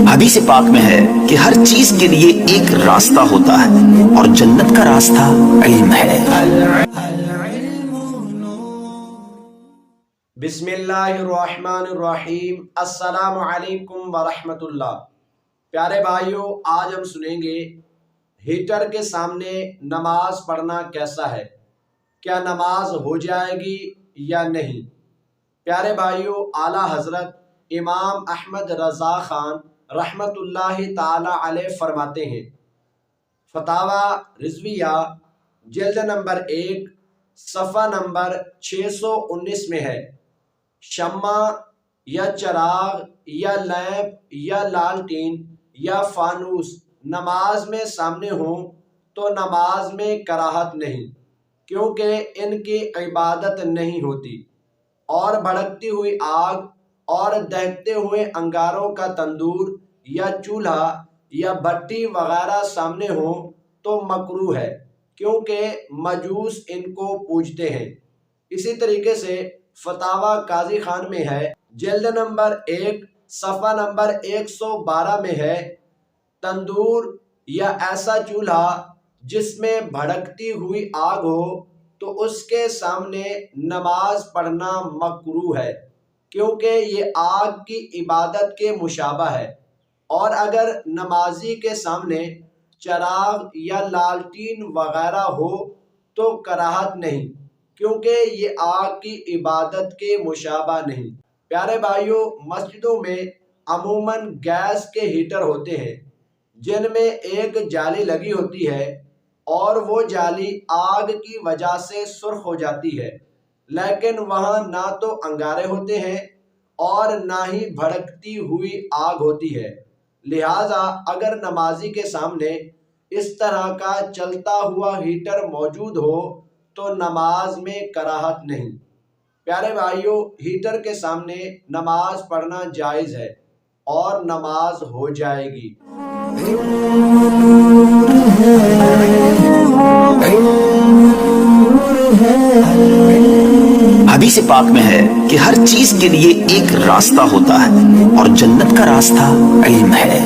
حدیث پاک میں ہے کہ ہر چیز کے لیے ایک راستہ ہوتا ہے اور جنت کا راستہ علم ہے۔ بسم اللہ الرحمن الرحیم۔ السلام علیکم ورحمۃ اللہ۔ پیارے بھائیوں، آج ہم سنیں گے ہیٹر کے سامنے نماز پڑھنا کیسا ہے، کیا نماز ہو جائے گی یا نہیں۔ پیارے بھائیوں، اعلیٰ حضرت امام احمد رضا خان رحمۃ اللہ تعالی علیہ فرماتے ہیں، فتاوی رضویہ جلد نمبر 1 صفحہ نمبر 619 میں ہے، شمع یا چراغ یا لیمپ یا لالٹین یا فانوس نماز میں سامنے ہوں تو نماز میں کراہت نہیں، کیونکہ ان کی عبادت نہیں ہوتی، اور بھڑکتی ہوئی آگ اور دہتے ہوئے انگاروں کا تندور یا چولہا یا بھٹی وغیرہ سامنے ہوں تو مکروہ ہے، کیونکہ مجوس ان کو پوجتے ہیں۔ اسی طریقے سے فتاوی قاضی خان میں ہے، جلد نمبر 1 صفحہ نمبر 112 میں ہے، تندور یا ایسا چولہا جس میں بھڑکتی ہوئی آگ ہو تو اس کے سامنے نماز پڑھنا مکروہ ہے، کیونکہ یہ آگ کی عبادت کے مشابہ ہے، اور اگر نمازی کے سامنے چراغ یا لالٹین وغیرہ ہو تو کراہت نہیں، کیونکہ یہ آگ کی عبادت کے مشابہ نہیں۔ پیارے بھائیوں، مسجدوں میں عموماً گیس کے ہیٹر ہوتے ہیں جن میں ایک جالی لگی ہوتی ہے، اور وہ جالی آگ کی وجہ سے سرخ ہو جاتی ہے، لیکن وہاں نہ تو انگارے ہوتے ہیں اور نہ ہی بھڑکتی ہوئی آگ ہوتی ہے، لہٰذا اگر نمازی کے سامنے اس طرح کا چلتا ہوا ہیٹر موجود ہو تو نماز میں کراہت نہیں۔ پیارے بھائیوں، ہیٹر کے سامنے نماز پڑھنا جائز ہے اور نماز ہو جائے گی۔ حدیث پاک میں ہے کہ ہر چیز کے لیے ایک راستہ ہوتا ہے اور جنت کا راستہ علم ہے۔